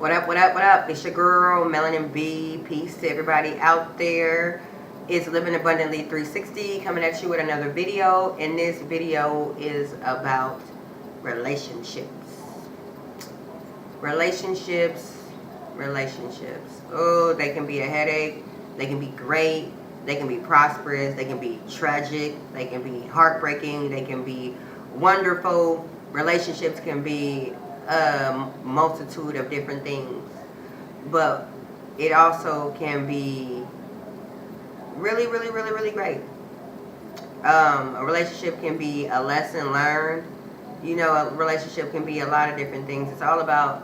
What up, what up, what up? It's your girl, Melanin B. Peace to everybody out there. It's Living Abundantly 360 coming at you with another video. And this video is about relationships. Relationships. Oh, they can be a headache. They can be great. They can be prosperous. They can be tragic. They can be heartbreaking. They can be wonderful. Relationships can be a multitude of different things, but it also can be really, really, really, really great. A relationship can be a lesson learned. You know, a relationship can be a lot of different things. It's all about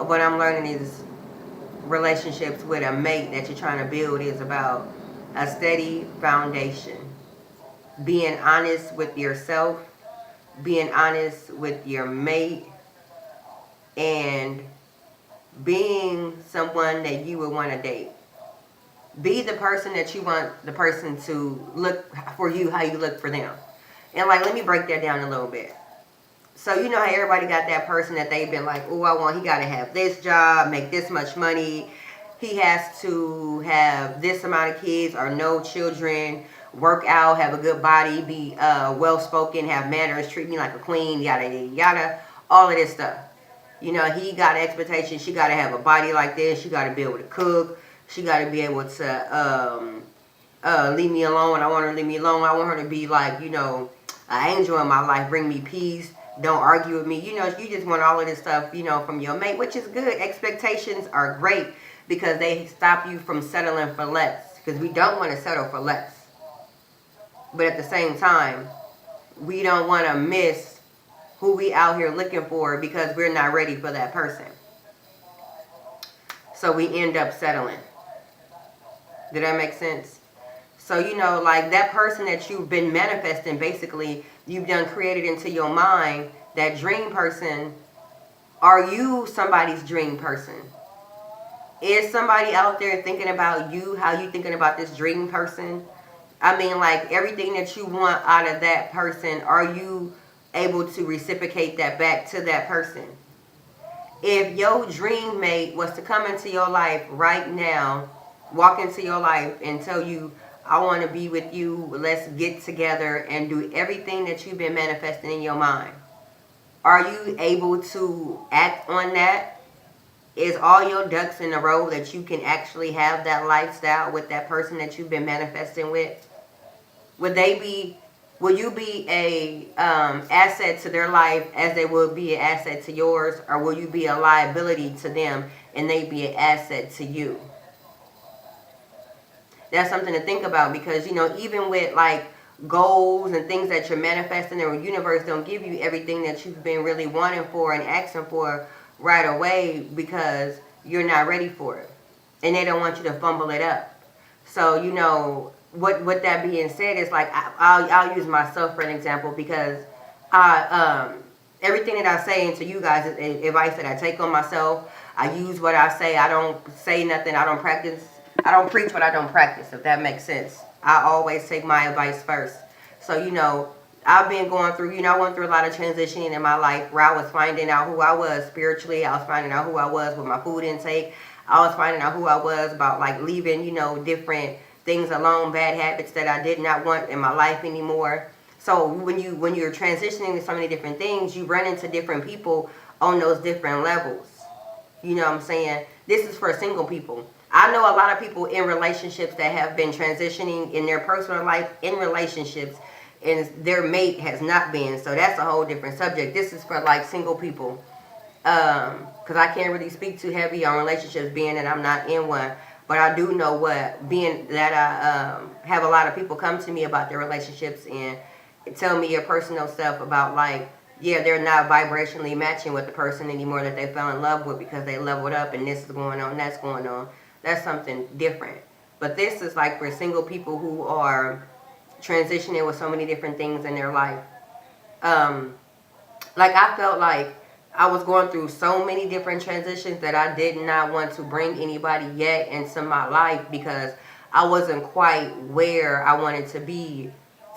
what I'm learning is relationships with a mate that you're trying to build is about a steady foundation. Being honest with yourself, being honest with your mate, and being someone that you would want to date. Be the person that you want the person to look for you, how you look for them. And like, let me break that down a little bit. So you know how everybody got that person that they've been like, oh, he got to have this job, make this much money. He has to have this amount of kids or no children, work out, have a good body, be well-spoken, have manners, treat me like a queen, yada, yada, yada, all of this stuff. You know, he got expectations. She got to have a body like this. She got to be able to cook. She got to be able to leave me alone. I want her to leave me alone. I want her to be like, you know, an angel in my life. Bring me peace. Don't argue with me. You know, you just want all of this stuff, you know, from your mate, which is good. Expectations are great because they stop you from settling for less. Because we don't want to settle for less. But at the same time, we don't want to miss who we out here looking for because we're not ready for that person. So we end up settling. Did that make sense? So, you know, like that person that you've been manifesting, basically, you've done created into your mind, that dream person. Are you somebody's dream person? Is somebody out there thinking about you, how you thinking about this dream person? I mean, like everything that you want out of that person, are you able to reciprocate that back to that person? If your dream mate was to come into your life right now, walk into your life and tell you, I want to be with you, let's get together and do everything that you've been manifesting in your mind, are you able to act on that? Is all your ducks in a row that you can actually have that lifestyle with that person that you've been manifesting with? Will you be a asset to their life as they will be an asset to yours? Or will you be a liability to them and they be an asset to you? That's something to think about because, you know, even with like goals and things that you're manifesting, the universe don't give you everything that you've been really wanting for and asking for right away because you're not ready for it. And they don't want you to fumble it up. So, you know, with that being said, it's like I'll use myself for an example because everything that I say into you guys is advice that I take on myself. I use what I say. I don't say nothing. I don't preach what I don't practice, if that makes sense. I always take my advice first. So, you know, I've been going through, you know, I went through a lot of transitioning in my life where I was finding out who I was spiritually. I was finding out who I was with my food intake. I was finding out who I was about like leaving, you know, different things alone, bad habits that I did not want in my life anymore. So when you're transitioning to so many different things, you run into different people on those different levels. You know what I'm saying? This is for single people. I know a lot of people in relationships that have been transitioning in their personal life in relationships and their mate has not been. So that's a whole different subject. This is for like single people. Because I can't really speak too heavy on relationships being that I'm not in one. But I do know what, being that I have a lot of people come to me about their relationships and tell me your personal stuff about like, yeah, they're not vibrationally matching with the person anymore that they fell in love with because they leveled up and this is going on, that's going on. That's something different. But this is like for single people who are transitioning with so many different things in their life. Like I felt like I was going through so many different transitions that I did not want to bring anybody yet into my life because I wasn't quite where I wanted to be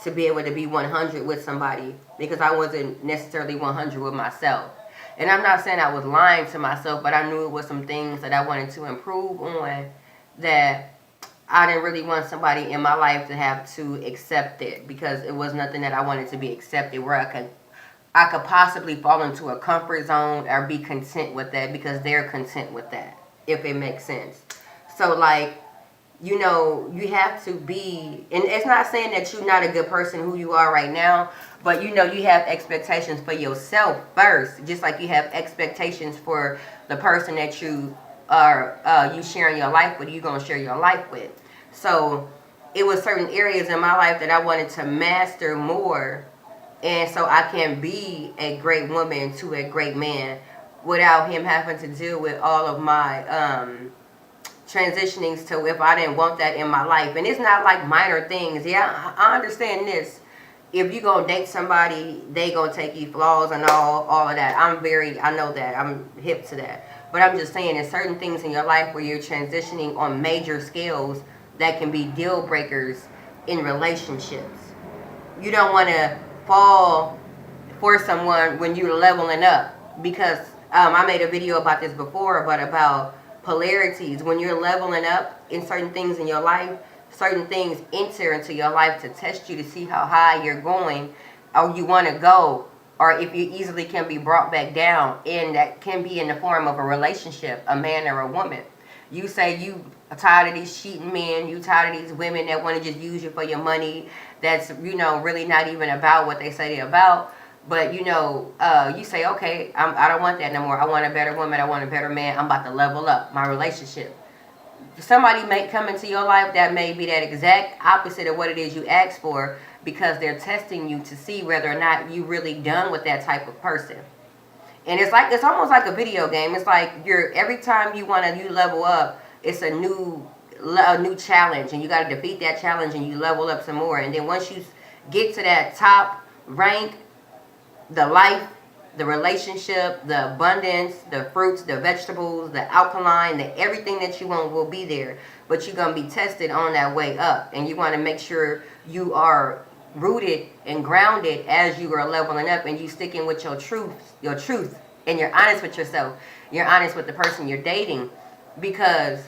able to be 100 with somebody because I wasn't necessarily 100 with myself. And I'm not saying I was lying to myself, but I knew it was some things that I wanted to improve on, that I didn't really want somebody in my life to have to accept it, because it was nothing that I wanted to be accepted, where I could possibly fall into a comfort zone or be content with that because they're content with that, if it makes sense. So like, you have to be, and it's not saying that you're not a good person who you are right now, but you have expectations for yourself first, just like you have expectations for the person that you are you sharing your life with, you're going to share your life with. So it was certain areas in my life that I wanted to master more, and so I can be a great woman to a great man without him having to deal with all of my transitionings to if I didn't want that in my life. And it's not like minor things. Yeah, I understand this. If you gonna date somebody, they gonna take you flaws and all of that. I know that. I'm hip to that. But I'm just saying, there's certain things in your life where you're transitioning on major scales that can be deal breakers in relationships. You don't want to fall for someone when you're leveling up, because I made a video about this before, but about polarities. When you're leveling up in certain things in your life, certain things enter into your life to test you to see how high you're going, or you want to go, or if you easily can be brought back down. And that can be in the form of a relationship, a man or a woman. You say you are tired of these cheating men, you tired of these women that want to just use you for your money, that's really not even about what they say they're about. But you say, okay, I don't want that no more. I want a better woman. I want a better man. I'm about to level up my relationship. Somebody may come into your life that may be that exact opposite of what it is you asked for, because they're testing you to see whether or not you really done with that type of person. And it's almost like a video game. It's like every time you level up, it's a new challenge, and you got to defeat that challenge, and you level up some more. And then once you get to that top rank, the life, the relationship, the abundance, the fruits, the vegetables, the alkaline, the everything that you want will be there. But you're going to be tested on that way up. And you want to make sure you are rooted and grounded as you are leveling up, and you sticking with your truth, and you're honest with yourself. You're honest with the person you're dating, because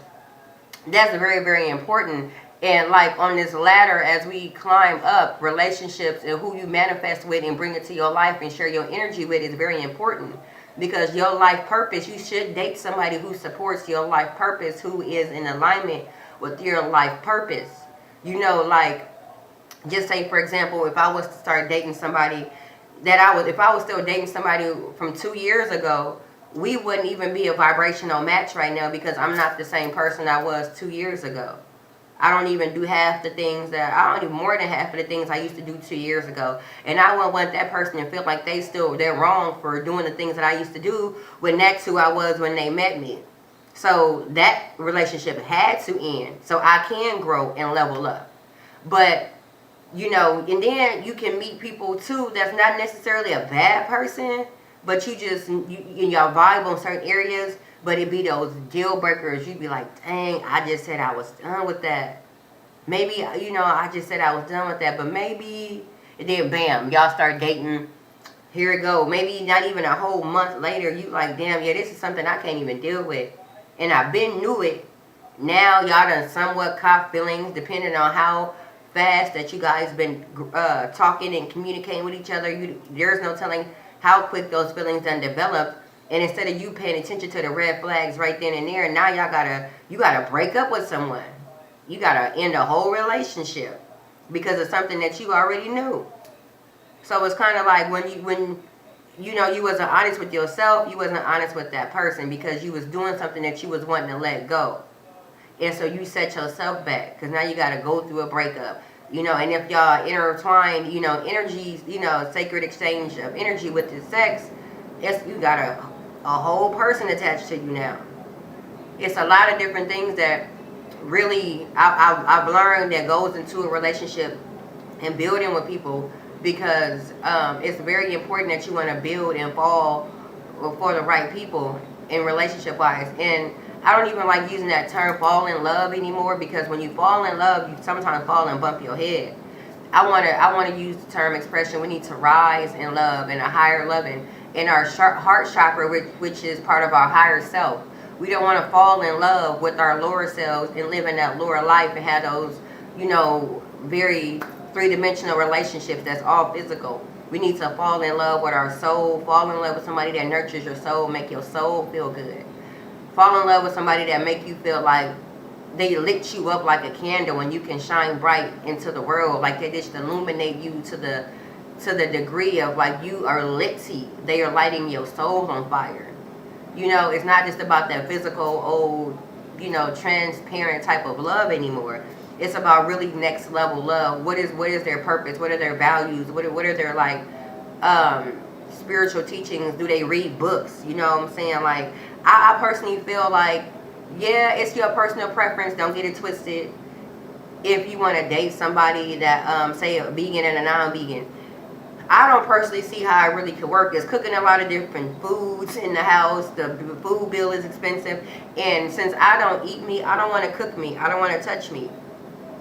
that's very, very important. And like on this ladder, as we climb up, relationships and who you manifest with and bring it to your life and share your energy with is very important. Because your life purpose, you should date somebody who supports your life purpose, who is in alignment with your life purpose. Like, just say, for example, if I was to start dating somebody if I was still dating somebody from 2 years ago, we wouldn't even be a vibrational match right now, because I'm not the same person I was 2 years ago. I don't even do I don't do more than half of the things I used to do 2 years ago. And I wouldn't want that person to feel like they're wrong for doing the things that I used to do, when that's who I was when they met me. So that relationship had to end so I can grow and level up. But, and then you can meet people too that's not necessarily a bad person, but y'all vibe on certain areas. But it be those deal breakers. You'd be like, dang, I just said I was done with that. Maybe, I just said I was done with that. But maybe, and then bam, y'all start dating. Here it go. Maybe not even a whole month later, you like, damn, yeah, this is something I can't even deal with. And I been knew it. Now y'all done somewhat caught feelings, depending on how fast that you guys been talking and communicating with each other. There's no telling how quick those feelings done develop. And instead of you paying attention to the red flags right then and there, now you gotta break up with someone. You gotta end a whole relationship because of something that you already knew. So it's kind of like when you wasn't honest with yourself, you wasn't honest with that person, because you was doing something that you was wanting to let go. And so you set yourself back, because now you gotta go through a breakup. And if y'all intertwined, energies, sacred exchange of energy with the sex, you got a whole person attached to you now. It's a lot of different things that really I've learned that goes into a relationship and building with people, because it's very important that you want to build and fall for the right people in relationship wise. And I don't even like using that term fall in love anymore, because when you fall in love, you sometimes fall and bump your head. I want to use the term expression, we need to rise in love and a higher loving. in our heart chakra, which is part of our higher self. We don't want to fall in love with our lower selves and live in that lower life and have those, very three-dimensional relationships that's all physical. We need to fall in love with our soul, fall in love with somebody that nurtures your soul, make your soul feel good. Fall in love with somebody that make you feel like they lit you up like a candle and you can shine bright into the world. Like they just illuminate you to the degree of like you are litty. They are lighting your soul on fire. It's not just about that physical old, transparent type of love anymore. It's about really next level love. What is their purpose? What are their values? What are their like spiritual teachings? Do they read books? You know what I'm saying? Like I personally feel like, yeah, it's your personal preference. Don't get it twisted. If you want to date somebody that say a vegan and a non-vegan, I don't personally see how it really could work. It's cooking a lot of different foods in the house. The food bill is expensive. And since I don't eat meat, I don't want to cook meat. I don't want to touch meat.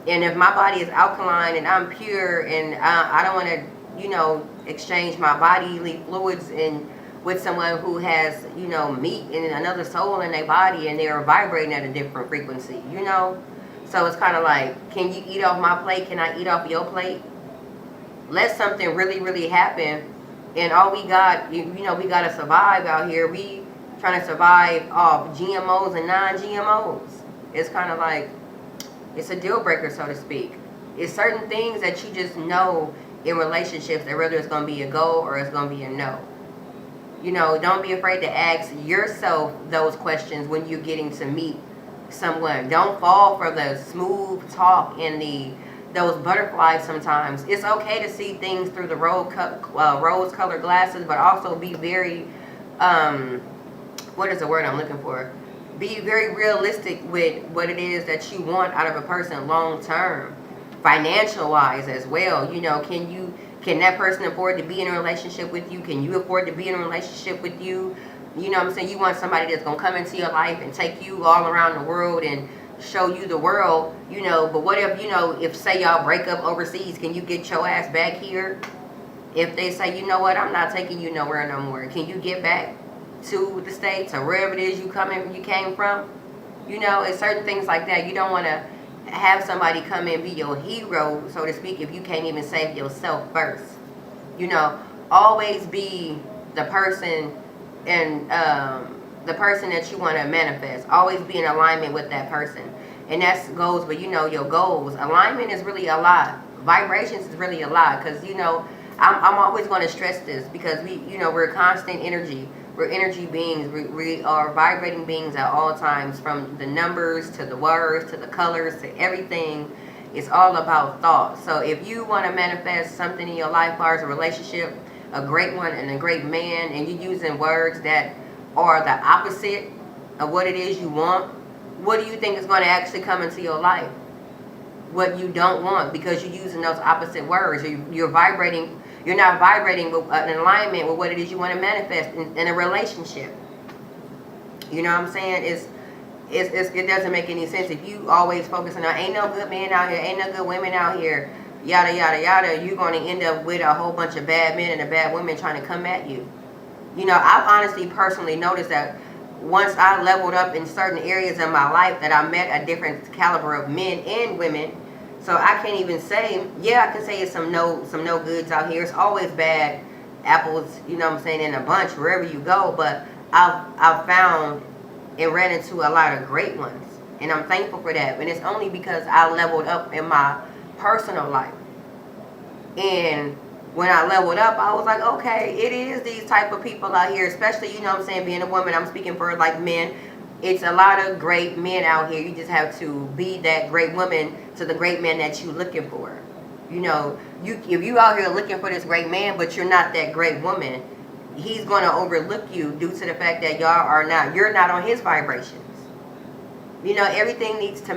And if my body is alkaline and I'm pure and I don't want to, exchange my bodily fluids with someone who has, meat and another soul in their body and they're vibrating at a different frequency, So it's kind of like, can you eat off my plate? Can I eat off your plate? Let something really, really happen. And all we got, we got to survive out here. We trying to survive off GMOs and non-GMOs. It's kind of like, it's a deal breaker, so to speak. It's certain things that you just know in relationships that whether it's going to be a go or it's going to be a no. Don't be afraid to ask yourself those questions when you're getting to meet someone. Don't fall for the smooth talk and those butterflies sometimes. It's okay to see things through the rose-colored glasses, but also be very, what is the word I'm looking for? Be very realistic with what it is that you want out of a person long term, financial wise as well. Can that person afford to be in a relationship with you? Can you afford to be in a relationship with you? You know what I'm saying? You want somebody that's gonna come into your life and take you all around the world and show you the world, but what if, if say y'all break up overseas, can you get your ass back here? If they say, you know what, I'm not taking you nowhere no more, can you get back to the States or wherever it is you came from? It's certain things like that. You don't want to have somebody come and be your hero, so to speak, if you can't even save yourself first. Always be the person and the person that you want to manifest. Always be in alignment with that person. And that goes with, your goals. Alignment is really a lot. Vibrations is really a lot. Because, I'm always going to stress this because we're constant energy. We're energy beings. We are vibrating beings at all times, from the numbers to the words to the colors to everything. It's all about thought. So if you want to manifest something in your life, as far as a relationship, a great one and a great man, and you're using words that are the opposite of what it is you want, what do you think is going to actually come into your life? What you don't want, because you're using those opposite words. You're vibrating. You're not vibrating with an alignment with what it is you want to manifest in a relationship. You know what I'm saying? It doesn't make any sense if you always focusing on ain't no good men out here, ain't no good women out here, yada yada yada. You're going to end up with a whole bunch of bad men and a bad women trying to come at you. I've honestly personally noticed that once I leveled up in certain areas in my life, that I met a different caliber of men and women. So I can't even say, yeah, I can say it's some no goods out here. It's always bad apples, in a bunch wherever you go. But I've found and ran into a lot of great ones, and I'm thankful for that. And it's only because I leveled up in my personal life. And when I leveled up, I was like, okay, it is these type of people out here, especially, being a woman, I'm speaking for like men. It's a lot of great men out here. You just have to be that great woman to the great man that you're looking for. If you out here looking for this great man, but you're not that great woman, he's going to overlook you due to the fact that you're not on his vibrations. Everything needs to match.